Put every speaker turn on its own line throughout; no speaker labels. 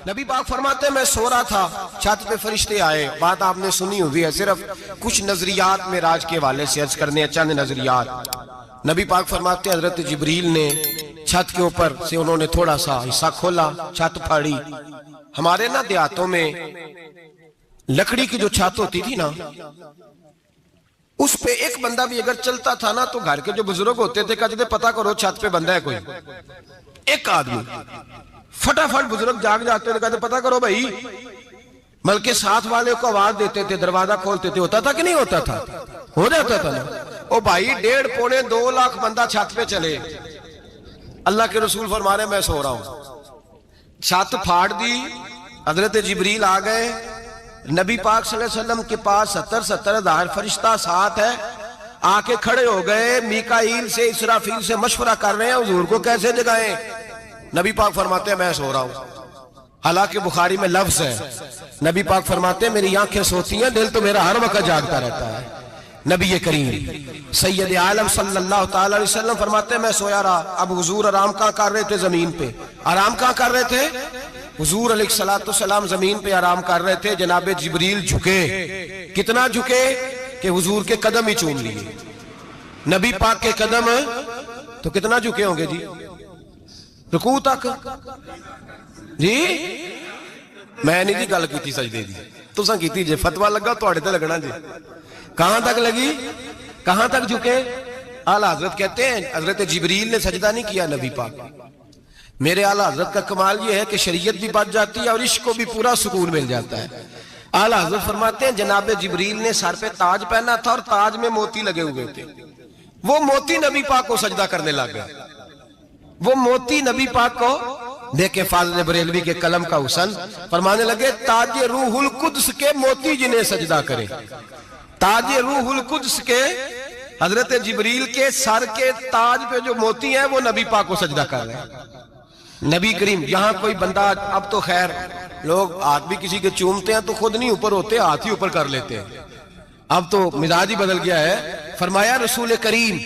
नबी पाक फरमाते हैं मैं सो रहा था, छत पे फरिश्ते आए। बात आपने सुनी हुई है, सिर्फ कुछ नजरियात में राज के हवाले से अर्ज करने चंद नजरियात। नबी पाक फरमाते हैं हजरत जिब्रील ने छत के ऊपर से उन्होंने थोड़ा सा हिस्सा खोला, छत फाड़ी। हमारे ना देहातों में लकड़ी की जो छत होती थी ना, उस पे एक बंदा भी अगर चलता था ना तो घर के जो बुजुर्ग होते थे कहते थे पता करो छत पे बंदा है कोई। एक आदमी फटाफट बुजुर्ग जाग जाते थे, कहते पता करो भाई। बल्कि साथ वाले को आवाज देते थे, दरवाजा खोलते थे। होता था कि नहीं होता था? हो जाता था ना। ओ भाई 1.5-2 लाख बंदा छत पे चले। अल्लाह के रसूल फरमा रहे मैं सो रहा हूं, छत फाड़ दी। हजरत जिब्रील आ गए नबी पाक सल्लल्लाहु अलैहि वसल्लम के पास। 70 हज़ार फरिश्ता साथ है, आके खड़े हो गए। मीकाईल से इसराफील से मशवरा कर रहे हैं हुजूर को कैसे जगाएं। नबी पाक फरमाते हैं मैं सो रहा हूं। हालांकि बुखारी में लफ्ज है, नबी पाक फरमाते हैं मेरी आंखें सोती हैं, दिल तो मेरा हर वक्त जागता रहता है। नबी करीम सैयद आलम सल्लल्लाहु तआला अलैहि वसल्लम फरमाते हैं मैं सोया रहा। अब हुजूर आराम कहां कर रहे थे? जमीन पे। आराम कहां कर रहे थे? हुजूर अलैहिस्सलाम जमीन पे आराम कर रहे थे। जनाबे जिब्रील झुके। कितना झुके कि हुजूर के कदम ही चूम लिए। नबी पाक के कदम तो कितना झुके होंगे जी? रुकू तक जी। मैं नहीं जी गल की सजदे दी, तुसा कीती जे। फतवा लगा तुहाडे ते लगना जी। कहां तक लगी? कहां तक झुके? आला हजरत कहते हैं हजरत जिब्रील ने सजदा नहीं किया नबी पाक। मेरे आला हजरत का कमाल ये है कि शरीयत भी बच जाती है और इश्क को भी पूरा सुकून मिल जाता है। आला हजरत फरमाते हैं जनाब जिब्रील ने सर पे ताज पहना था और ताज में मोती लगे हुए थे। वो मोती नबी पाक को सजदा करने लग गए। वो मोती नबी पाक को देखे फाज़िल बरेलवी के कलम का हुसन फरमाने लगे ताज रूहुल कुद्स के मोती जिन्हें सजदा करे। ताज रूहुल कुद्स के हजरत जिब्रील के सर के ताज पे जो मोती हैं वो नबी पाक को सजदा कर रहे हैं। नबी करीम यहाँ कोई बंदा, अब तो खैर लोग हाथ भी किसी के चूमते हैं तो खुद नहीं ऊपर होते, हाथ ही ऊपर कर लेते हैं। अब तो मिजाज ही बदल गया है। फरमाया रसूल करीम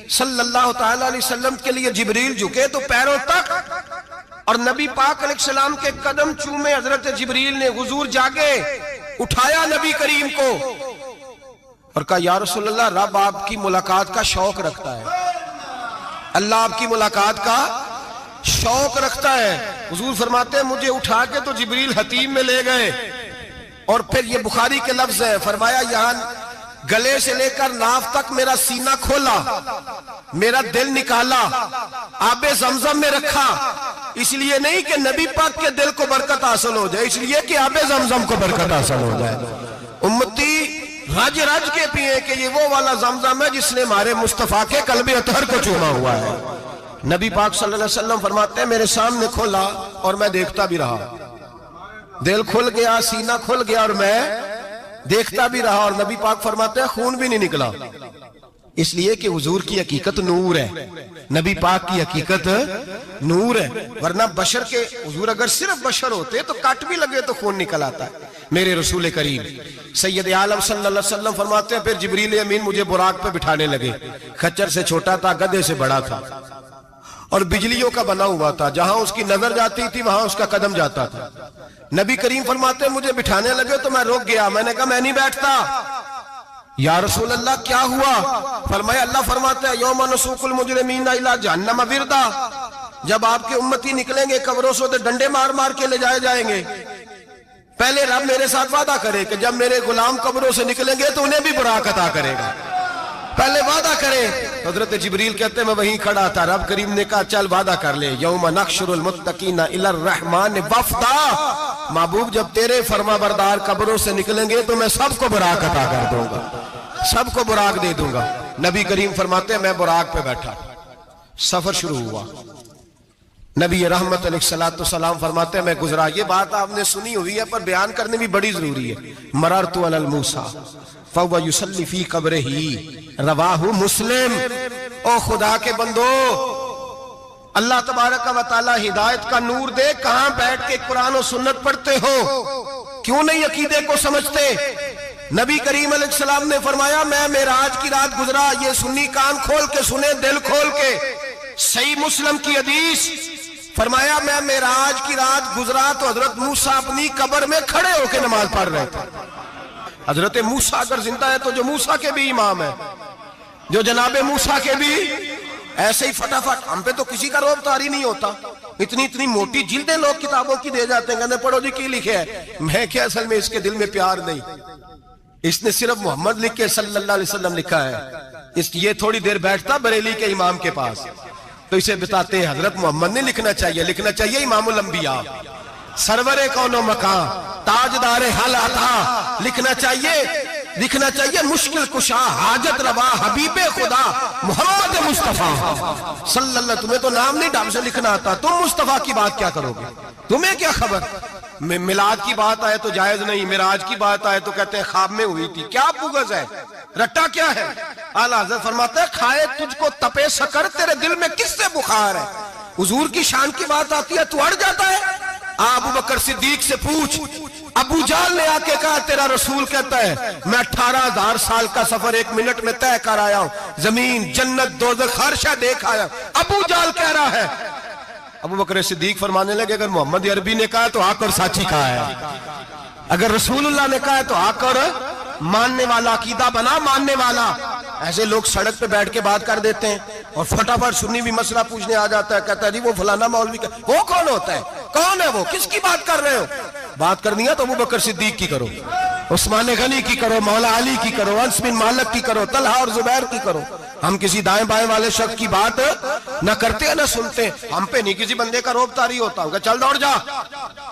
सल्लल्लाहु तआला अलैहि वसल्लम के लिए जिब्रील झुके तो पैरों तक और नबी पाक अलैहिस्सलाम के कदम चूमे। हजरत जिब्रील ने हुजूर जागे, उठाया नबी करीम को और कहा या रसूल अल्लाह, रब आपकी मुलाकात का शौक रखता है, अल्लाह आपकी मुलाकात का शौक रखता है। हुजूर फरमाते हैं मुझे उठा के तो जिब्रील हतीम में ले गए और फिर ये बुखारी के लफ्ज है, फरमाया यहाँ गले से लेकर नाफ तक मेरा सीना खोला, मेरा दिल निकाला, आबे जमजम में रखा। इसलिए नहीं कि नबी पाक के दिल को बरकत हासिल हो जाए, इसलिए कि आबे जमजम को बरकत हासिल हो जाए। उम्मती रज रज के पिए कि ये वो वाला जमजम है जिसने हमारे मुस्तफा के कल्बे अतहर को चूमा हुआ है। नबी पाक सल्लल्लाहु अलैहि वसल्लम फरमाते हैं मेरे सामने खोला और मैं देखता भी रहा। दिल खुल गया, सीना खुल गया और मैं देखता भी रहा। और नबी पाक फरमाते हैं खून भी नहीं निकला, इसलिए कि हुजूर की हकीकत नूर है, नबी पाक की हकीकत नूर है। वरना बशर के हुजूर अगर सिर्फ बशर होते तो कट भी लगे तो खून निकल आता है। मेरे रसूल करीम सैयद आलम सल्लल्लाहु अलैहि वसल्लम फरमाते हैं फिर जिब्रील अमीन मुझे बुराक पे बिठाने लगे। खच्चर से छोटा था, गधे से बड़ा था और बिजलियों का बना हुआ था। जहां उसकी नजर जाती थी वहां उसका कदम जाता था। नबी करीम फरमाते हैं मुझे बिठाने लगे तो मैं रुक गया। मैंने कहा मैं नहीं बैठता। या रसूल अल्लाह क्या हुआ? फरमाया अल्लाह फरमाते हैं यौम नसूकुल मुजरिमीना इला जहन्नम विरदा, जब आपके उम्मती निकलेंगे कब्रों से तो डंडे मार मार के ले जाए जाएंगे। पहले रब मेरे साथ वादा करे कि जब मेरे गुलाम कब्रों से निकलेंगे तो उन्हें भी बुराक अता करेगा। पहले वादा करे। हजरत जिब्रील कहते मैं वहीं खड़ा था, रब करीम ने कहा चल वादा कर ले, यौम नहशुरुल मुत्तकीना इलर रहमान वफ्दा, महबूब जब तेरे फरमा बरदार कब्रों से निकलेंगे तो मैं सबको बुराक अता कर दूंगा, सबको बुराक दे दूंगा। नबी करीम फरमाते मैं बुराक पे बैठा, सफर शुरू हुआ। नबी रहमत अलैहिस्सलाम फरमाते मैं गुजरा। ये बात आपने सुनी हुई है पर बयान करनी भी बड़ी जरूरी है। मररतु अलल मूसा फहुव युसल्ली फी कब्रिही, रवाहु मुस्लिम। ओ खुदा के बंदो, अल्लाह तबारक व तआला हिदायत का नूर दे। कहां बैठ के कुरान और सुन्नत पढ़ते हो? क्यों नहीं अकीदे को समझते? नबी करीम अलैहिस्सलाम ने फरमाया मैं मेराज की रात गुजरा। ये सुन्नी कान खोल के सुने, दिल खोल के। सही मुस्लिम की हदीस फरमाया मैं मेराज की रात गुजरा तो हजरत मूसा अपनी कब्र में खड़े होकर नमाज पढ़ रहे थे। हजरत मूसा अगर जिंदा है तो जो मूसा के भी इमाम है, जो जनाबे मूसा के भी, ऐसे ही फटाफट। हम पे तो किसी का रोब तारी नहीं होता, इतनी इतनी मोटी जिल्दें लोग किताबों की दे जाते हैं, कहते पढ़ो जी की लिखे है। मैं क्या, असल में इसके दिल में प्यार नहीं, इसने सिर्फ मोहम्मद लिख के सल्लल्लाहु अलैहि वसल्लम लिखा है। ये थोड़ी देर बैठता बरेली के इमाम के पास तो इसे बताते हैं हजरत मोहम्मद ने लिखना चाहिए, लिखना चाहिए इमामुल अंबिया, सरवरे कौनो मकां, ताजदारे हल अता, लिखना चाहिए मुश्किल कुशा, हाजत रवा, हबीबे खुदा मोहम्मद मुस्तफा सल्लल्लाहु। तुम्हें तो नाम नहीं ढंग से लिखना आता, तुम मुस्तफा की बात क्या करोगे, तुम्हें क्या खबर। मिलाद की बात आए तो जायज नहीं, मिराज की बात आए तो कहते हैं ख्वाब में हुई थी। क्या बुगज है, रट्टा क्या है। आला हज़रत फरमाते हैं खाए तुझको तपे सकर, तेरे दिल में किससे बुखार है। हुजूर की शान की बात आती है तू अड़ जाता है। अबू बकर सिद्दीक से पूछ, अबू जाल ने आके कहा तेरा रसूल कहता है मैं 18,000 साल का सफर 1 मिनट में तय कर आया हूं, जमीन जन्नत दोज़ख हर शय देख आया। अबू जाल कह रहा है। अबू बकर सिद्दीक फरमाने लगे अगर मोहम्मद अरबी ने कहा तो आकर साची कहा है, अगर रसूलुल्लाह ने कहा तो आकर मानने वाला, अकीदा बना मानने वाला। ऐसे लोग सड़क पे बैठ के बात कर देते हैं और फटाफट सुन्नी भी मसला पूछने आ जाता है, कहता है जी वो फलाना मौलवी का, वो कौन होता है, कौन है वो, किसकी बात कर रहे हो। बात करनी है तो अबू बकर सिद्दीक की करो, उस्मान गनी की करो, मौला अली की करो, अंस बिन मालिक की करो, तलहा और जुबैर की करो। हम किसी दाएं बाएं वाले शख्स की बात न करते न सुनते। हम पे नहीं किसी बंदे का रोब तारी होता होगा, चल दौड़ जा,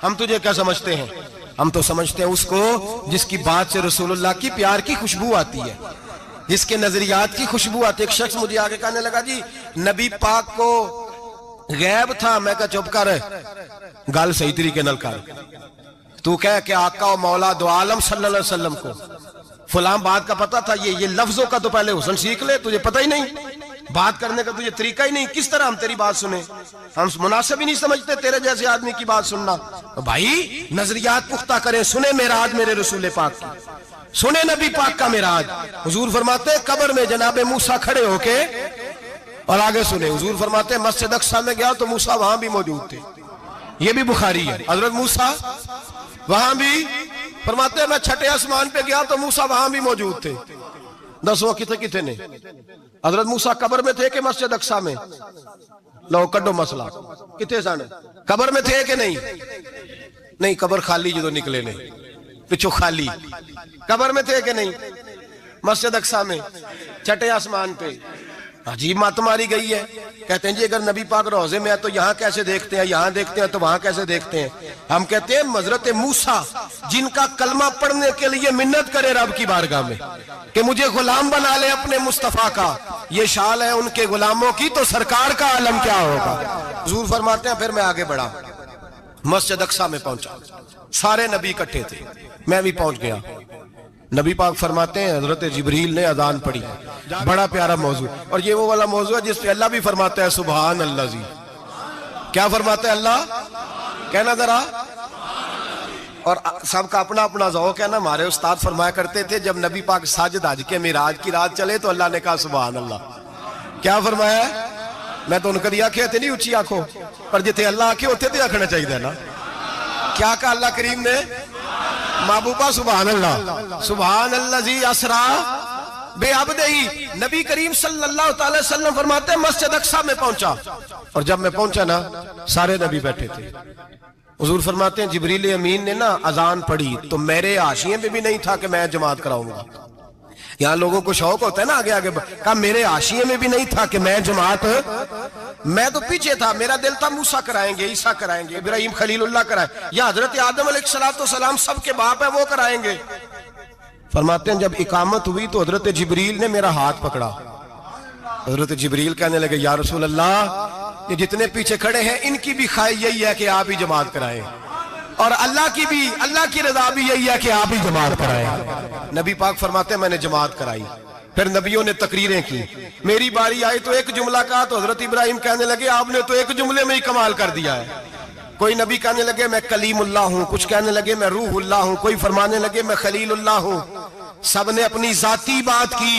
हम तुझे क्या समझते हैं। हम तो समझते हैं उसको जिसकी बात से रसूलुल्लाह की प्यार की खुशबू आती है, जिसके नजरियात की खुशबू आती है। एक शख्स मुझे आगे कहने लगा जी नबी पाक को गैब था। मैं कहा चुप कर, गल सही तरीके नाल कर। तू कह के आका और मौला दो आलम सल्लल्लाहु अलैहि वसल्लम को फलां बात का पता था, ये लफ्जों का तो पहले हुस्न सीख ले, तुझे पता ही नहीं, बात करने का तुझे तरीका ही नहीं, किस तरह हम तेरी बात सुने। हम मुनासिब ही नहीं समझते तेरे जैसे आदमी की बात सुनना। तो भाई नजरियात पुख्ता करें, सुने मेराज मेरे रसूल पाक की, सुने नबी पाक का मेराज। हुजूर फरमाते कब्र में जनाबे मूसा खड़े होके, और आगे सुने हुजूर फरमाते मस्जिद अक्सा में गया तो मूसा वहां भी मौजूद थे। ये भी बुखारी है, हजरत मूसा वहां भी फरमाते मैं छठे आसमान पे गया तो मूसा वहां भी मौजूद थे। दसों किथे ने, हजरत मूसा कब्र में थे कि मस्जिद अक्सा में। लो कड्डो मसला, किथे सन, कब्र में थे कि नहीं, नहीं कब्र खाली जो निकले ने पिछो खाली, कब्र में थे कि नहीं, मस्जिद अक्सा में छठे आसमान पे। अजीब मत मारी गई है। कहते हैं जी अगर नबी पाक रोजे में है तो यहाँ कैसे देखते हैं, यहाँ देखते हैं तो वहां कैसे देखते हैं। हम कहते हैं हजरत मूसा जिनका कलमा पढ़ने के लिए मिन्नत करे रब की बारगाह में कि मुझे गुलाम बना ले अपने मुस्तफा का, ये शाल है उनके गुलामों की, तो सरकार का आलम क्या होगा। हुजूर फरमाते हैं फिर मैं आगे बढ़ा, मस्जिद अक्सा में पहुंचा, सारे नबी इकट्ठे थे, मैं भी पहुंच गया। नबी पाक फरमाते हैं हजरत जिब्रील ने अजान पढ़ी, बड़ा प्यारा मौजू, और ये वो वाला मौजू है जिस पे अल्लाह भी फरमाता है सुभान अल्लाह जी। क्या फरमाता है अल्लाह, कहना जरा। और सबका अपना अपना ज़ौक़ है ना। हमारे उस्ताद फरमाया करते थे जब नबी पाक साजिद हज के मिराज की रात चले तो अल्लाह ने कहा सुभान अल्लाह। क्या फरमाया, मैं तो उनकी आंखें थे नहीं उची आंखों, पर जिथे अल्लाह आखे उथे तो आखना चाहिए ना। क्या कहा अल्लाह करीम ने, महबूबा सुभान अल्लाह, सुभान अल्लाह जी असरा बेअब्दिही। नबी करीम सल्लल्लाहु अलैहि वसल्लम फरमाते हैं मस्जिद अक्सा में पहुंचा, और जब मैं पहुंचा ना सारे नबी बैठे थे। हुजूर फरमाते हैं जिब्रील अमीन ने ना अजान पढ़ी तो मेरे हाशिए में भी नहीं था कि मैं जमात कराऊंगा। यहाँ लोगों को शौक होता है ना आगे आगे, कहा मेरे हाशिए में भी नहीं था कि मैं जमात, मैं तो पीछे था, मेरा दिल था मूसा कराएंगे, ईसा कराएंगे, इब्राहिम खलीलुल्लाह कराए, या हजरत आदम अलैहिस्सलाम सबके बाप है वो कराएंगे। फरमाते हैं जब इकामत हुई तो हजरत जिब्रील ने मेरा हाथ पकड़ा। हजरत जिब्रील कहने लगे या रसूल अल्लाह, ये जितने पीछे खड़े हैं इनकी भी ख्वाहिश यही है कि आप ही जमात कराएं, और अल्लाह की भी, अल्लाह की रजा भी यही है कि आप ही जमात कराएं। नबी पाक फरमाते हैं मैंने जमात कराई, फिर नबियों ने तकरीरें की, मेरी बारी आई तो एक जुमला कहा तो हजरत इब्राहिम कहने लगे आपने तो एक जुमले में ही कमाल कर दिया है। कोई नबी कहने लगे मैं कलीमुल्लाह हूं, कुछ कहने लगे मैं रूहुल्लाह हूं, कोई फरमाने लगे मैं खलीलुल्लाह हूं। सब ने अपनी जाती बात की।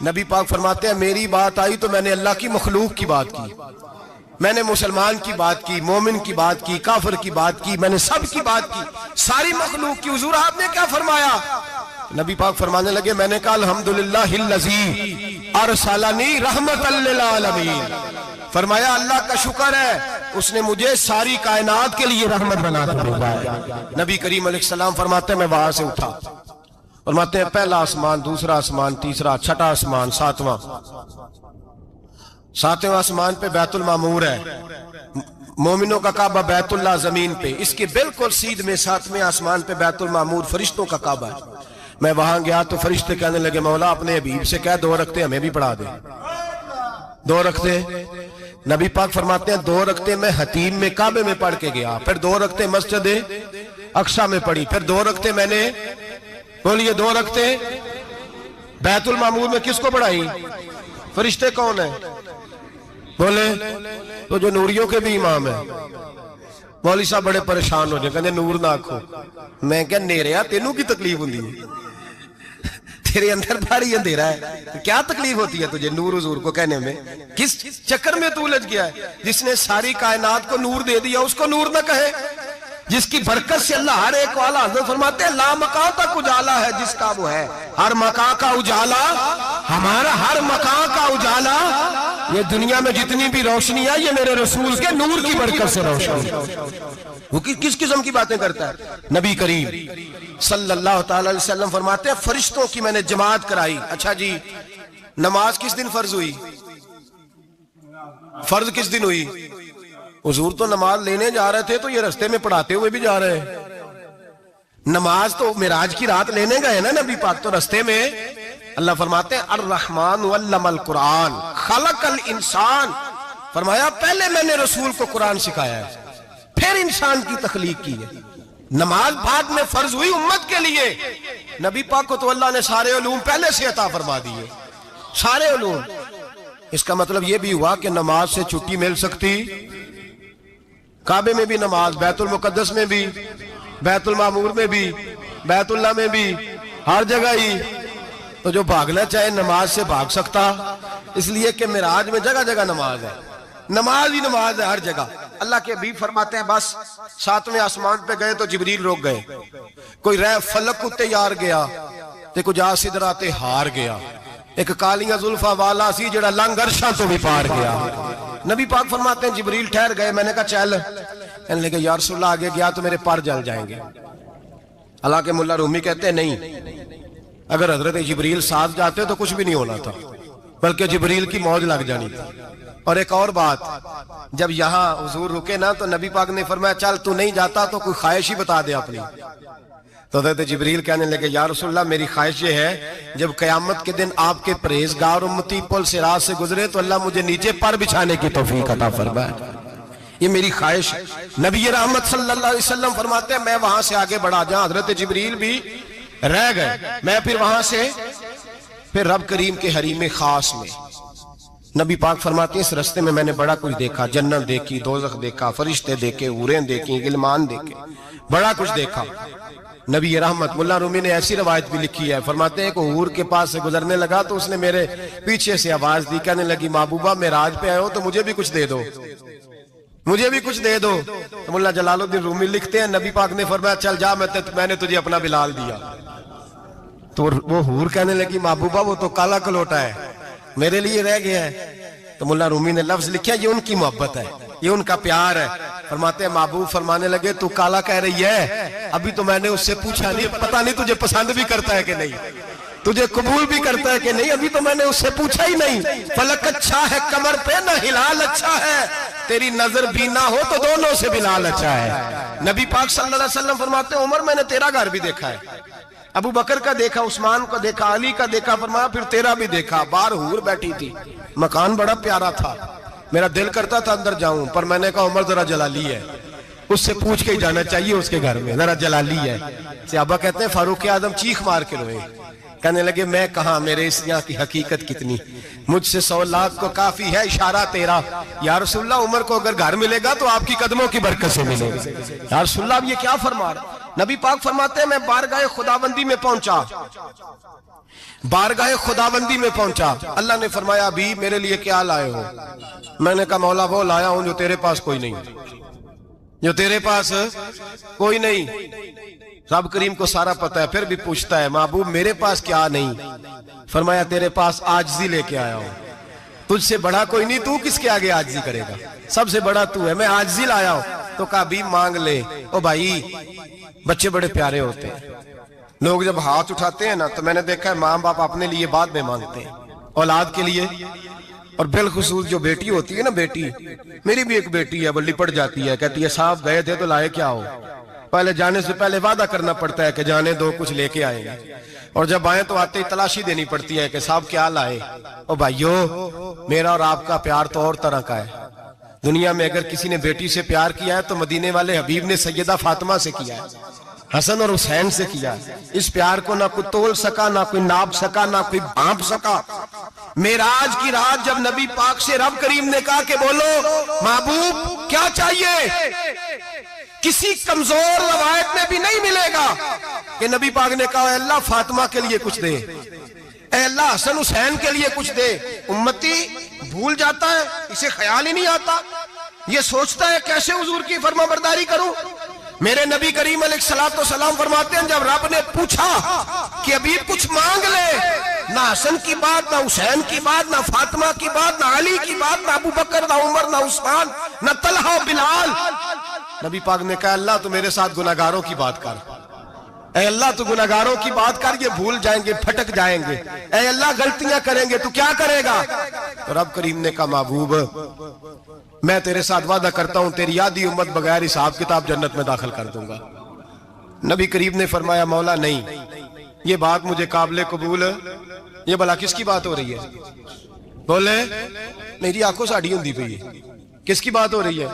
नबी पाक फरमाते हैं मेरी बात आई तो मैंने अल्लाह की मखलूक की बात की। मैंने मुसलमान की बात की, मोमिन की बात की, काफिर की बात की, मैंने सब की बात की, सारी मखलूक की। हुजूर आपने क्या फरमाया? नबी पाक फरमाने लगे, मैंने कहा अल्हम्दुलिल्लाहिल्लज़ी अरसलनी रहमतल लिल आलमीन। फरमाया अल्लाह का शुक्र है उसने मुझे सारी कायनात के लिए रहमत बना कर भेजा है। नबी करीम अलैहिस्सलाम फरमाते हैं मैं वहां से उठा, फरमाते हैं पहला आसमान, दूसरा आसमान, तीसरा, छठा आसमान, सातवां आसमान पे बैतुल मामूर है, मोमिनों का काबा बैतुल्लाह जमीन पे, इसके बिल्कुल सीध में सातवें आसमान पे बैतुल मामूर फरिश्तों का काबा है। मैं वहां गया तो फरिश्ते कहने लगे मौला अपने हबीब से कह 2 रखते हमें भी पढ़ा दे। 2 रखते नबी पाक फरमाते हैं 2 रखते मैं हतीम में काबे में पढ़ के गया, फिर 2 रखते मस्जिद अक्सा में पढ़ी, फिर 2 रखते मैंने, बोलिए 2 रखते बैतुल मामूर में किसको पढ़ाई? फरिश्ते कौन है? बोले तो जो नूरियों के भी इमाम है। मौली साहब बड़े परेशान हो जाए, कहते नूर ना आखो। मैं क्या नेरिया तेनू की तकलीफ होती है? तेरे अंदर भारी अंधेरा है, तो क्या तकलीफ होती है तुझे नूर हुजूर को कहने में? किस चक्कर में तू उलझ गया है? जिसने सारी कायनात को नूर दे दिया उसको नूर ना कहे? जिसकी बरकत से अल्लाह हर एक वाला, हज़रत फरमाते हैं ला मकां तक उजाला है जिसका वो है, हर मकां का उजाला हमारा, हर मकां का उजाला, ये दुनिया में जितनी भी रोशनी है ये मेरे रसूल के नूर की बरकत से रोशन। वो किस किस्म की बातें करता है? नबी करीम सल्लल्लाहु ताला अलैहि वसल्लम फरमाते हैं फरिश्तों की मैंने जमात कराई। अच्छा जी, नमाज किस दिन फर्ज हुई? फर्ज किस दिन हुई? हुजूर तो नमाज लेने जा रहे थे तो ये रास्ते में पढ़ाते हुए भी जा रहे हैं। नमाज तो मिराज की रात लेने गए ना नबी पाक, तो रास्ते में अल्लाह फरमाते हैं अर्रहमान अल्लमल कुरान खलकल इंसान। फरमाया पहले मैंने रसूल को कुरान सिखाया है, फिर इंसान की तख्लीक की है। नमाज बाद में फर्ज हुई उम्मत के लिए। नबी पाक को तो अल्लाह ने सारे उलूम पहले से अता फरमा दिए, सारे उलूम। इसका मतलब यह भी हुआ कि नमाज से छुट्टी मिल सकती? काबे में भी नमाज, बैतुल मुकद्दस में भी, बैतुल मामूर में भी, बैतुल्लाह में भी, हर जगह ही। तो जो भागना चाहे नमाज से भाग सकता, इसलिए कि मिराज में जगह जगह नमाज है, नमाज ही नमाज है हर जगह। अल्लाह के हबीब फरमाते हैं बस 7वें आसमान पे गए तो जिब्रील रोक गए, कोई रह फलक उत्ते यार गया ते कुछ आ सिदरा ते हार गया, एक कालियां जुल्फा वाला सी जेड़ा लंघ अरशां तो भी पार गया। नबी पाक फरमाते हैं जिब्रील ठहर गए, मैंने कहा चल, कहने लगे या रसूल अल्लाह आगे गया तो मेरे पर जल जाएंगे। हालांकि मुल्ला रूमी कहते हैं नहीं, अगर हजरत जिब्रील साथ जाते तो कुछ भी नहीं होना था, बल्कि जिब्रील की मौज लग जानी थी। और एक और बात, जब यहाँ हुजूर रुके ना तो नबी पाक ने फरमाया चल तू नहीं जाता तो कोई ख्वाहिश ही बता दे अपनी। तो हज़रत जिब्रील कहने लगे या रसूलल्लाह मेरी ख्वाहिश ये है जब क़यामत के दिन आपके परहेज़गार उम्मती पुल से रात से गुजरे तो अल्लाह मुझे नीचे पर बिछाने की तौफीक अता फरमाए, ये मेरी ख्वाहिश। नबी रहमत सल्लल्लाहु अलैहि वसल्लम फरमाते हैं मैं वहां से आगे बढ़ा, जहां हज़रत जिब्रील भी रह गए, मैं फिर वहां से फिर रब करीम के हरीम खास में। नबी पाक फरमाते हैं इस रास्ते में मैंने बड़ा कुछ देखा, जन्नत देखी, दोज़ख देखा, फरिश्ते देखे, हूरें देखी, गिलमान देखे, बड़ा कुछ देखा। नबी रहमत मुल्ला रूमी ने ऐसी रवायत भी लिखी है, फरमाते हैं हूर के पास से गुजरने लगा तो उसने मेरे पीछे से आवाज दी, कहने लगी महबूबा मेराज पे आए हो तो मुझे भी कुछ दे दो, मुझे भी कुछ दे दो। तो मुल्ला जलालुद्दीन रूमी लिखते हैं नबी पाक ने फरमाया चल जा, मैंने तुझे अपना बिलाल दिया। तो वो हूर कहने लगी महबूबा वो तो काला कलोटा है, मेरे लिए रह गया है। तो मुल्ला रूमी ने लफ्ज लिखा ये उनकी मोहब्बत है, ये उनका प्यार है। फरमाते हैं महबूब फरमाने लगे तू काला कह रही है, अभी तो मैंने उससे पूछा नहीं, पता नहीं तुझे पसंद भी करता है कि नहीं, तुझे कबूल भी करता है कि नहीं, अभी तो मैंने उससे पूछा ही नहीं। फलक अच्छा है कमर पे ना हिलाल अच्छा है, तेरी नजर भी ना हो तो दोनों से बिलाल अच्छा है। नबी पाक सल्लल्लाहु अलैहि वसल्लम फरमाते हैं उमर मैंने तेरा घर भी देखा है, अबू बकर का देखा, उस्मान को देखा, अली का देखा, फरमाया फिर तेरा भी देखा। बाहर हूर बैठी थी, मकान बड़ा प्यारा था, मेरा दिल करता था अंदर जाऊं, पर मैंने कहा उमर जरा जलाली है, उससे पूछ के ही जाना चाहिए उसके घर में, जरा जलाली है। सहाबा कहते हैं फारूक आजम चीख मार के रोए, कहने लगे मैं कहा, मेरे इस यहाँ की हकीकत कितनी, मुझसे 100 लाख को काफी है इशारा तेरा। या रसूलल्लाह उमर को अगर घर मिलेगा तो आपकी कदमों की बरकत से मिलेगा। या रसूलल्लाह ये क्या फरमा रहे, नबी पाक फरमाते हैं मैं बारगाह खुदाबंदी में पहुंचा, बारगाह खुदाबंदी में पहुंचा। अल्लाह ने फरमाया अभी मेरे लिए क्या लाए हो? मैंने कहा मौला वो लाया हूं जो तेरे पास कोई नहीं, जो तेरे पास कोई नहीं। रब करीम को सारा पता है, फिर भी पूछता है महबूब मेरे पास क्या नहीं? फरमाया तेरे पास आजिज़ी लेके आया हूं, तुझसे बड़ा कोई नहीं, तू किसके आगे आजिज़ी करेगा, सबसे बड़ा तू है, मैं आजिज़ी लाया हूं। तो कहा भी मांग ले। ओ भाई बच्चे बड़े प्यारे होते हैं, लोग जब हाथ उठाते हैं ना तो मैंने देखा है माँ बाप अपने लिए बाद में मांगते हैं, औलाद के लिए। और बिलखुसूस जो बेटी होती है ना, बेटी मेरी भी एक बेटी है, वो लिपट जाती है, कहती है साहब गए थे तो लाए क्या हो? पहले जाने से पहले वादा करना पड़ता है कि जाने दो कुछ लेके आएंगे, और जब आए तो आते ही तलाशी देनी पड़ती है कि साहब क्या लाए। ओ भाइयों मेरा और आपका प्यार तो और तरह का है। दुनिया में अगर किसी ने बेटी से प्यार किया है तो मदीने वाले हबीब ने सैयदा फातिमा से किया है, हसन और हुसैन से किया। इस प्यार को ना कोई तोल सका, ना कोई नाप सका, ना कोई भांप सका। मेराज की रात जब नबी पाक से रब करीम ने कहा कि बोलो महबूब क्या चाहिए, किसी कमजोर रवायत में भी नहीं मिलेगा कि नबी पाक ने कहा अल्लाह फातिमा के लिए कुछ दे, अल्लाह हसन हुसैन के लिए कुछ दे। उम्मती भूल जाता है, इसे ख्याल ही नहीं आता, ये सोचता है कैसे हुजूर की फरमाबरदारी करूं। मेरे नबी करीम अलैहिस्सलाम फरमाते हैं जब रब ने पूछा कि अभी कुछ मांग ले, ना हसन की बात, ना हुसैन की बात, ना फातिमा की बात, ना अली की बात, ना अबू बकर, ना उमर, ना उस्मान, ना तलहा बिलाल। नबी पाक ने कहा अल्लाह तू मेरे साथ गुनाहगारों की बात कर, ऐ अल्लाह तू गुनाहगारों की बात कर, ये भूल जाएंगे, भटक जाएंगे। ऐ अल्लाह गलतियां करेंगे, तू क्या करेगा? तो रब करीम ने कहा महबूब मैं तेरे साथ वादा करता हूं तेरी आधी उम्मत बगैर हिसाब किताब जन्नत में दाखिल कर दूंगा। नबी करीम ने फरमाया मौला नहीं, ये बात मुझे काबिल कबूल, ये भला किसकी बात हो रही है? बोले मेरी आंखों से आड़ी होती पई है, किसकी बात हो रही है?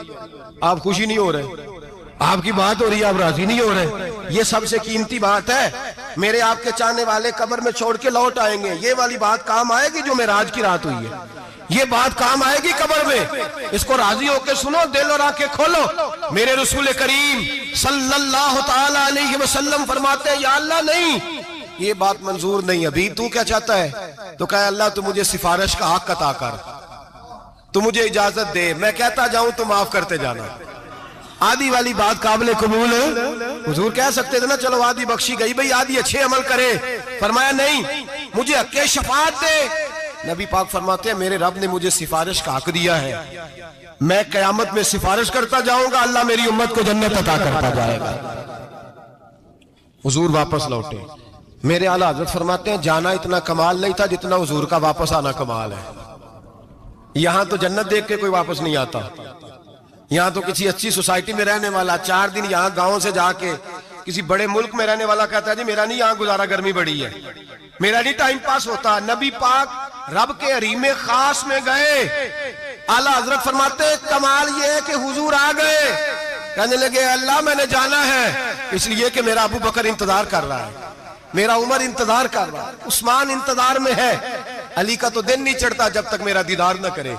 आप खुशी नहीं हो रहे, आपकी बात हो रही है, आप राजी नहीं हो रहे। ये सबसे कीमती बात है, मेरे आपके चाहने वाले कब्र में छोड़ के लौट आएंगे, ये वाली बात काम आएगी जो मेराज की रात हुई है, ये बात काम आएगी कब्र में। इसको राजी होकर सुनो, दिल और आंखें खोलो। मेरे रसूल करीम सल्लल्लाहु ताला अलैहि वसल्लम फरमाते हैं या अल्लाह नहीं, ये बात मंजूर नहीं, अभी तू क्या चाहता है? तो कहा अल्लाह तू मुझे सिफारिश का हक अता कर, तू मुझे इजाजत दे, मैं कहता जाऊं तो माफ करते जाना। आदि वाली बात काबिल कबूल है। हुजूर कह सकते थे ना चलो आदि बख्शी गई भाई, आदि अच्छे अमल करे। फरमाया नहीं, मुझे हक़ शफाअत दे। नबी पाक फरमाते हैं मेरे रब ने मुझे सिफारिश का हक दिया है, मैं कयामत में सिफारिश करता जाऊंगा, अल्लाह मेरी उम्मत को जन्नत अता करता जाएगा। हुजूर वापस लौटे। मेरे आला हज़रत फरमाते हैं जाना इतना कमाल नहीं था जितना हुजूर का वापस आना कमाल है। यहां तो जन्नत देख के कोई वापस नहीं आता, यहां तो किसी अच्छी सोसाइटी में रहने वाला 4 दिन यहां गांव से जाके किसी बड़े मुल्क में रहने वाला कहता है जी मेरा नहीं यहां गुजारा, गर्मी बड़ी है, मेरा नहीं टाइम पास होता। नबी पाक रब के हरीमे खास में गए, आला हजरत फरमाते कमाल ये है कि हुजूर आ गए, कहने लगे अल्लाह मैंने जाना है इसलिए कि मेरा अबू बकर इंतजार कर रहा है, मेरा उमर इंतजार कर रहा है, उस्मान इंतजार में है, अली का तो दिन नहीं चढ़ता जब तक मेरा दीदार न करे,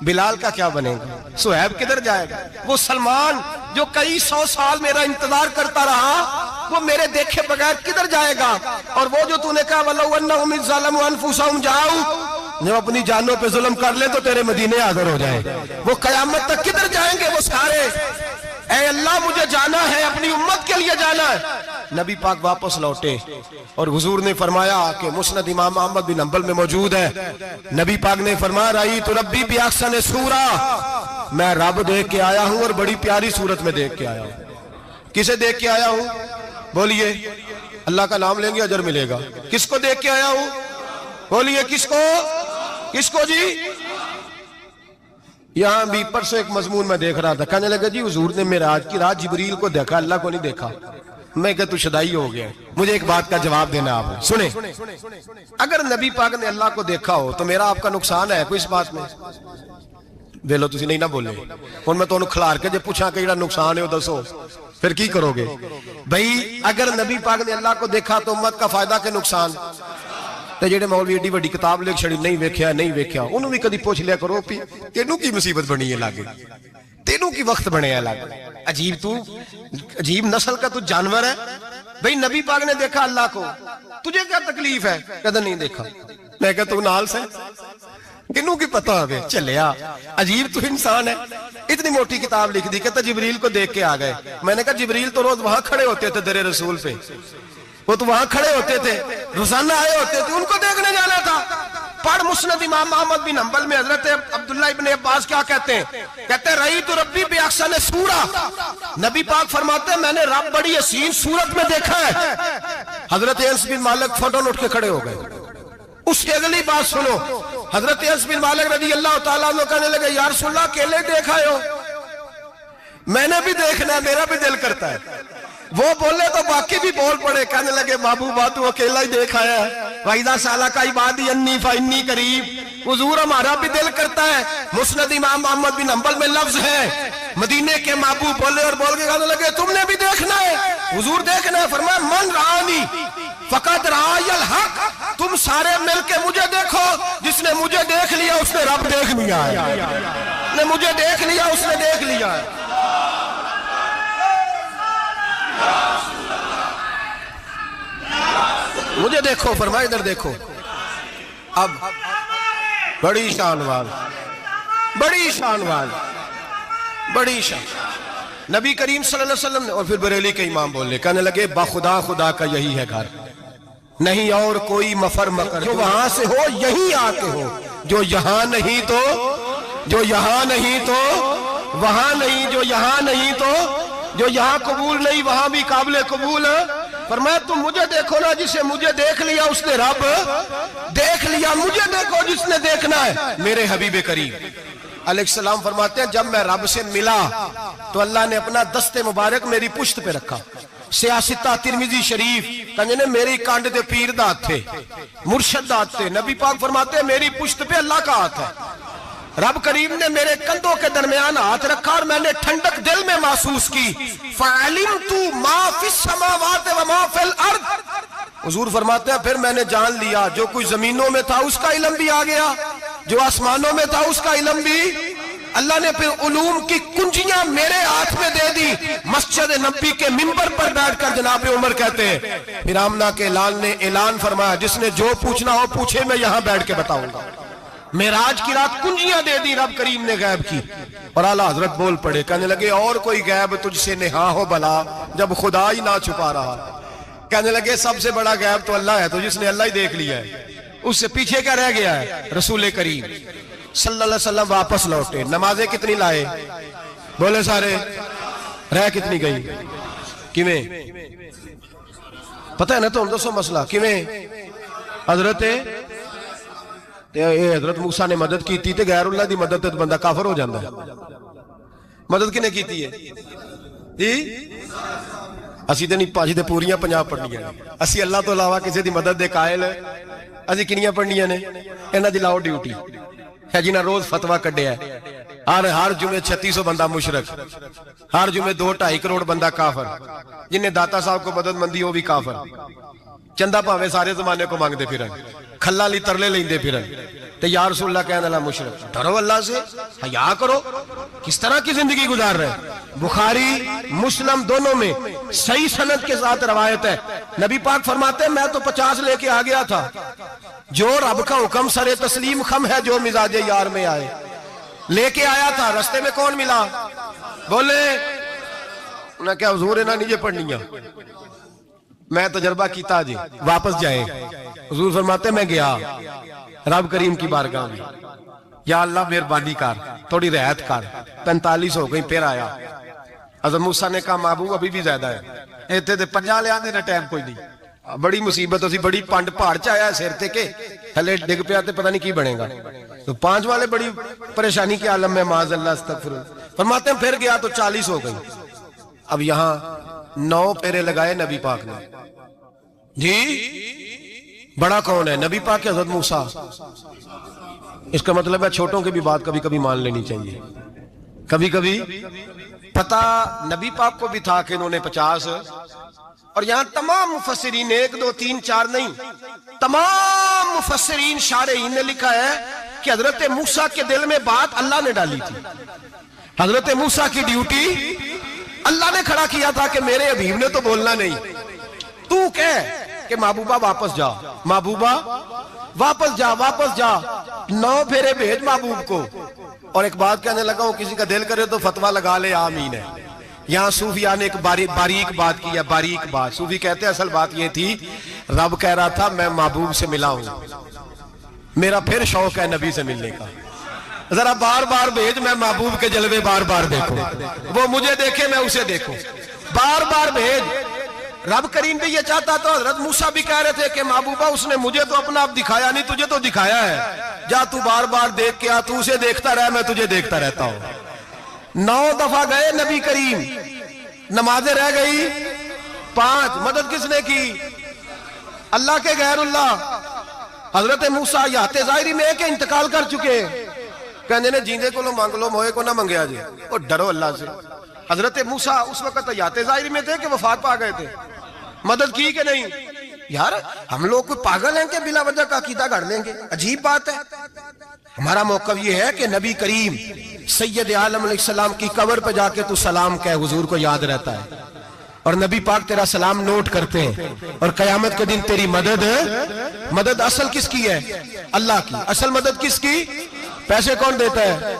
बिलाल का क्या बनेगा, सुहैब किधर जाएगा, वो सलमान जो कई 100 साल मेरा इंतजार करता रहा वो मेरे देखे बगैर किधर जाएगा। और वो जो तूने कहा वल्लहु अन्नहुम ज़लमू अनफुसहुम जाऊ, जो अपनी जानों पे जुल्म कर ले तो तेरे मदीने हाजिर हो जाए, वो कयामत तक किधर जाएंगे वो सारे। ऐ अल्लाह मुझे जाना है, अपनी उम्मत के लिए जाना है। नबी पाक वापस लौटे और हुजूर ने फरमाया कि मुस्नद इमाम अहमद बिन हंबल में मौजूद है, नबी पाक ने फरमाया रही तो रब्बी भी अहसन सूरा, मैं रब देख के आया हूं और बड़ी प्यारी सूरत में देख के आया हूं। किसे देख के आया हूं? बोलिए, अल्लाह का नाम लेंगे अजर मिलेगा। किसको देख के आया हूं? बोलिए किसको? किसको जी? यहां भी परसों एक मजमून में देख रहा था, कहने लगा जी हुजूर ने मेराज की रात जिब्रील को देखा, अल्लाह को नहीं देखा। मैं क्या तू शदाई हो गया? मुझे एक बात का जवाब देना आप सुने, अगर नबी पाक ने अल्लाह को देखा हो तो मेरा आपका नुकसान है कोई इस बात में? वेलो तुसी नहीं ना बोले, हुण मैं तुहानू खिलार के जे पूछा कि जेड़ा नुकसान है वो दसो, फिर की करोगे? भाई अगर नबी पाक ने अल्लाह को देखा तो उम्मत का फायदा के नुकसान? ते जेड़े मौलवी एडी वड्डी किताब लिख छड़ी नहीं वेख्या नहीं वेख्या, उन्होंने भी कदी पूछ लिया करो तेनू की मुसीबत बनी है लागे, तेनू की वक्त बने अलग। अजीब तू, अजीब नस्ल का तू जानवर है। भाई नबी पाक ने देखा अल्लाह को, तुझे क्या तकलीफ है? कहता नहीं देखा। मैं कहता तू नाल से किनू की पता है चलिया। अजीब तू इंसान है। इतनी मोटी किताब लिख दी। कहता जिब्रील को देख के आ गए। मैंने कहा जिब्रील तो रोज वहां खड़े होते थे दरे रसूल पे, वो तो वहां खड़े होते थे, रोजाना आए होते थे, उनको देखने जाना था। पढ़ मुस्नद इमाम अहमद बिन हंबल में हजरत अब्दुल्लाह इब्न अब्बास क्या कहते हैं? कहते रही तो रब्बी बेअक्सन सूरा। नबी पाक फरमाते हैं मैंने रब बड़ी हसीन सूरत में देखा है। हजरत अनस बिन मालिक फौरन उठ के खड़े हो गए। उससे अगली बात सुनो, हजरत अनस बिन मालिक रजी अल्लाह तआला अन्हु कहने लगे या रसूलल्लाह अकेले देखा हो? मैंने भी देखना है, मेरा भी दिल करता है। वो बोले तो बाकी भी बोल पड़े, कहने लगे महबूबा तू अकेला ही देखा है। वाइदा साला का इबादी अन्नी फन्नी करीब। हुजूर हमारा भी दिल करता है। मुस्नद इमाम अहमद बिन हंबल में लफ्ज है मदीने के महबूब बोले और बोल के कहने लगे तुमने भी देखना है? हुजूर देखना है। फरमाया मन रानी फकत रायल हक। तुम सारे मिलके मुझे देखो, जिसने मुझे देख लिया उसने रब देख लिया है। जिसने मुझे देख लिया उसने देख लिया है। मुझे देखो, फरमाया इधर देखो। अब बड़ी शान वाल, बड़ी शान वाल, बड़ी शान। नबी करीम सल्लल्लाहु अलैहि वसल्लम ने और फिर बरेली के इमाम बोले, कहने लगे बाखुदा खुदा का यही है घर, नहीं और कोई मफर मकर। जो वहां से हो यही आके हो, जो यहां नहीं तो, जो यहां नहीं तो वहां नहीं, जो यहां नहीं तो, जो यहां कबूल नहीं वहां भी काबिल कबूल। फरमाया तुम मुझे देखो ना, जिसे मुझे देख लिया उसने रब देख लिया। मुझे देखो जिसने देखना है मेरे हबीब करीम अलैहिस्सलाम। फरमाते हैं जब मैं रब से मिला तो अल्लाह ने अपना दस्ते मुबारक मेरी पुश्त पे रखा। सियासिता तिरमिजी शरीफ कहने ने मेरी कांड दे पीर दा हाथ थे, मुर्शद दा हाथ थे। नबी पाक फरमाते हैं मेरी पुश्त पे अल्लाह का हाथ है। रब करीम ने मेरे कंधों के दरमियान हाथ रखा और मैंने ठंडक दिल में महसूस की। फ़अलिमतु मा फिस समावात व मा फिल अर्द। हुजूर फरमाते हैं फिर मैंने जान लिया जो कुछ जमीनों में था उसका इल्म भी आ गया, जो आसमानों में था उसका इल्म भी। अल्लाह ने फिर उलूम की कुंजियां मेरे हाथ में दे दी। मस्जिद नबी के मिंबर पर बैठकर जनाब उमर कहते हैं फिर आमना के लाल ने ऐलान फरमाया जिसने जो पूछना हो पूछे, मैं यहां बैठ के बताऊंगा। मेराज की रात कुंजियां दे दी रब करीम ने गैब की। और आला हजरत बोल पड़े, कहने लगे और कोई गैब तुझसे नेहा हो भला जब खुदा ही ना छुपा रहा। कहने लगे सबसे बड़ा गैब तो अल्लाह है, तो जिसने अल्लाह ही देख लिया है उससे पीछे क्या रह गया है? रसूल करीम सल्लल्लाहु अलैहि वसल्लम वापस लौटे। नमाजें कितनी लाए? बोले सारे। रह कितनी गई? किवें पता है ना? तो हम दसो मसला किवें? हजरत मूसा ने मदद की थी, गैरुल्लाह दी मदद तो बंदा काफर हो जाता है। मदद किने की है जी? असी तो नहीं भाजी तो पूरियां 50 पढ़निया। असी अल्लाह तो इलावा किसी की मदद दे कायल असी किनिया पढ़निया ने? इन्हां दी लाओ ड्यूटी है जिन्हें रोज फतवा कढ़िया। हर जुमे 3600 बंदा मुशरक, हर जुमे 2-2.5 करोड़ बंदा काफर। जिन्हें दाता साहब को मदद मंदी वो भी काफर। चंदा भावे सारे जमाने को मांगते फिर, खल्ला ली तरले लेंदे फिर, ते या रसूलल्लाह कहने वाला मुशरक। डरो अल्लाह से, हया करो। किस तरह की जिंदगी गुजार रहे? बुखारी मुस्लिम दोनों में सही सनद के साथ रवायत है। नबी पाक फरमाते हैं मैं तो 50 लेके आ गया था। जो रब का हुक्म सरे तस्लीम खम है जो मिजाजे यार में आए। लेके आया था, रस्ते में कौन मिला? बोले ना क्या हुजूर इन्हां नीचे पढ़निया? मैं तजर्बा किया जी, वापस जाए। हुजूर फरमाते मैं गया रब करीम की बारगाह में, या अल्लाह मेहरबानी कर, थोड़ी रियायत कर। 45 हो गई, फिर आया। हज़रत मूसा ने कहा महबूब अभी भी ज्यादा है। इतने तो 50 ले आने टाइम कोई नहीं। बड़ी मुसीबत असी बड़ी पंड पहाड़ च आया सिर ते के थले डिग पिया ते पता नहीं की बनेगा। तो 5 वाले बड़ी परेशानी के आलम में माज अल्लाह अस्तगफिरुल्लाह। फरमाते हैं फिर गया तो 40 हो गई। अब यहाँ 9 फेरे लगाए नबी पाक ने जी। बड़ा कौन है? नबी पाक के हज़रत मूसा। इसका मतलब है छोटों की भी बात कभी कभी मान लेनी चाहिए। कभी कभी पता नबी पाक को भी था कि इन्होंने 50, और यहां तमाम मुफस्सिरीन 1, 2, 3, 4 नहीं, तमाम मुफस्सिरीन शारिहीन ने लिखा है कि हजरत मूसा के दिल में बात अल्लाह ने डाली थी। हजरत मूसा की ड्यूटी अल्लाह ने खड़ा किया था कि मेरे हबीब ने तो बोलना नहीं, तू कह कि महबूबा वापस जा, महबूबा वापस जा, वापस जा, 9 फेरे भेज महबूब को। और एक बात कहने लगा हूं, किसी का दिल करे तो फतवा लगा ले, आमीन है। यहां सूफिया ने एक बारीक बात की है, बारीक बात। सूफी कहते हैं असल बात यह थी, रब कह रहा था मैं महबूब से मिला हूं, मेरा फिर शौक है नबी से मिलने का, जरा बार बार भेज, मैं महबूब के जलवे बार बार देखूं, वो मुझे देखे मैं उसे देखूं, बार बार भेज। रब करीम भी ये चाहता तो हजरत मूसा भी कह रहे थे कि महबूबा उसने मुझे तो अपना आप दिखाया नहीं, तुझे तो दिखाया है, जा तू बार बार देख के आ, तू उसे देखता रह, मैं तुझे देखता रहता हूं। 9 दफा गए नबी करीम, नमाजें रह गई 5। मदद किसने की? अल्लाह के गैरुल्लाह। हजरत मूसा याते जाहिरी में के इंतकाल कर चुके, कहने ने जींदे को मांग लो, मोए को ना मंगया जी, और डरो अल्लाह से। हजरत मूसा उस वक्त याते जाहिरी में थे कि वफात पा गए थे, मदद की कि नहीं? यार हम लोग कोई पागल हैं कि बिला वजह का अकीदा गढ़ लेंगे? अजीब बात है। हमारा मौकफ ये है कि नबी करीम सैयद आलम अलैहिस्सलाम की कब्र पे जाके तू सलाम कह, हुजूर को याद रहता है, और नबी पाक तेरा सलाम नोट करते हैं। और कयामत के दिन तेरी मदद असल किसकी है? अल्लाह की। असल मदद किसकी? पैसे कौन देता है?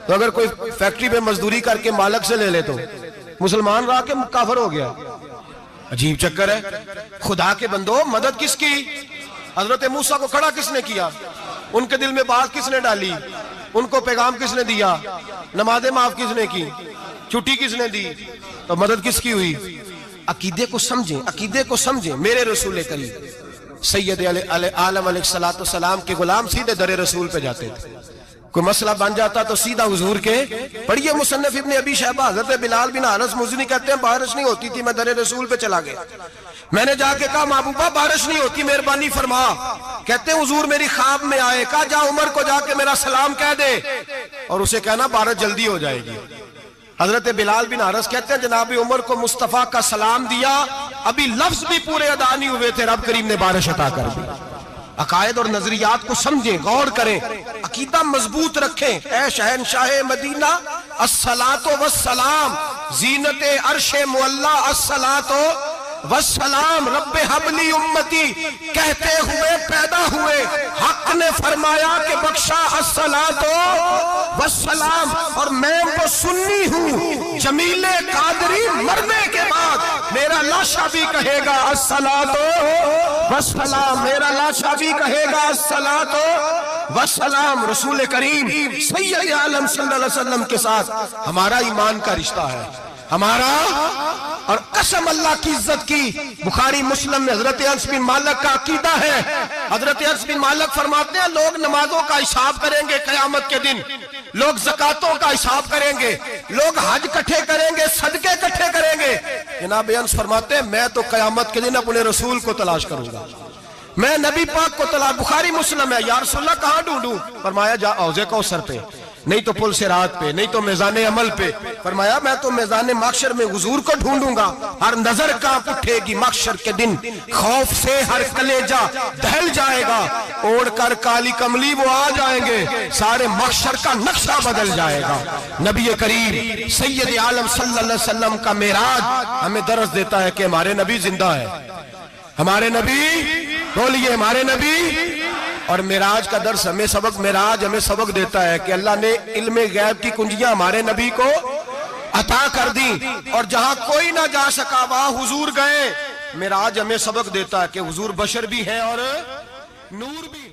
तो अगर कोई फैक्ट्री में मजदूरी करके मालक से ले ले तो मुसलमान रहा के काफिर हो गया। अजीब चक्कर है। खुदा के बंदो, मदद किसकी? हजरत मूसा को खड़ा किसने किया? उनके दिल में बात किसने डाली? उनको पैगाम किसने दिया? नमाजें माफ किसने की? छुट्टी किसने दी? तो मदद किसकी हुई? अकीदे को समझें, अकीदे को समझें। मेरे रसूल करीम सैयद आलम अलैहिस्सलाम के गुलाम सीधे दरे रसूल पे जाते थे। कोई मसला बन जाता तो सीधा हुजूर के पढ़िए मुसन्नफ इब्ने अबी शैबा, हजरत बिलाल बिन हारिस मुज़नी कहते हैं बारिश नहीं होती थी, मैं दरे रसूल पे चला गया। मैंने जाके कहा महबूबा बारिश नहीं होती, मेहरबानी फरमा। कहते हैं हुजूर मेरी ख्वाब में आए, कहा जा उमर को जाके मेरा सलाम कह दे और उसे कहना बारिश जल्दी हो जाएगी। हजरत बिलाल बिन हारिस कहते हैं जनाब उमर को मुस्तफा का सलाम दिया, अभी लफ्ज भी पूरे अदा नहीं हुए थे, रब करीम ने बारिश अता कर दी। अकायद और नजरियात को समझें, गौर करें, अकीदा मजबूत रखें। ऐ शहनशाह मदीना अस्सलातो वस्सलाम, जीनते अर्शे मुअल्ला अस्सलातो वस्सलाम, रब्बे हबली उम्मती कहते हुए पैदा हुए, हक ने फरमाया कि बख्शा अस्सलातो वस्सलाम। और मैं वो सुन्नी हूँ, जमीले कादरी मरने के बाद मेरा लाशा भी कहेगा अस्सलातो वस्सलाम, मेरा लाशा भी कहेगा अस्सलातो वस्सलाम। रसूल करीम सैयद आलम सल्लल्लाहु अलैहि वसल्लम के साथ हमारा ईमान का रिश्ता है, हमारा। और कसम अल्लाह की इज्जत की, बुखारी मुस्लिम में हजरत अनस बिन मालिक का अकीदा है। हजरत अनस बिन मालिक फरमाते हैं लोग नमाजों का हिसाब करेंगे कयामत के दिन, लोग ज़कातों का हिसाब करेंगे, लोग हज इकट्ठे करेंगे, सदके इकट्ठे करेंगे। जनाब अनस फरमाते हैं मैं तो कयामत के दिन अपने रसूल को तलाश करूंगा, मैं नबी पाक को तलाश। बुखारी मुस्लिम है। या रसूलल्लाह कहां ढूंढूं? फरमाया जा औज़े कौसर पे, नहीं तो पुल सिरात पे, नहीं तो मैज़ाने अमल पे। फरमाया मैं तो मैज़ाने महशर में हुजूर को ढूंढूंगा। हर नजर कांप उठेगी महशर के दिन, खौफ से हर कलेजा दहल जाएगा, ओढ़ कर काली कमली वो आ जाएंगे, सारे महशर का नक्शा बदल जाएगा। नबी करीम सैयद आलम सल्लल्लाहु अलैहि वसल्लम का मेराज हमें दर्स देता है कि हमारे नबी जिंदा है, हमारे नबी, बोलिए हमारे नबी। और मेराज का दर्स हमें सबक, मेराज हमें सबक देता है कि अल्लाह ने इल्मे गैब की कुंजियां हमारे नबी को अता कर दी, और जहां कोई ना जा सका वहां हुजूर गए। मेराज हमें सबक देता है कि हुजूर बशर भी है और नूर भी है।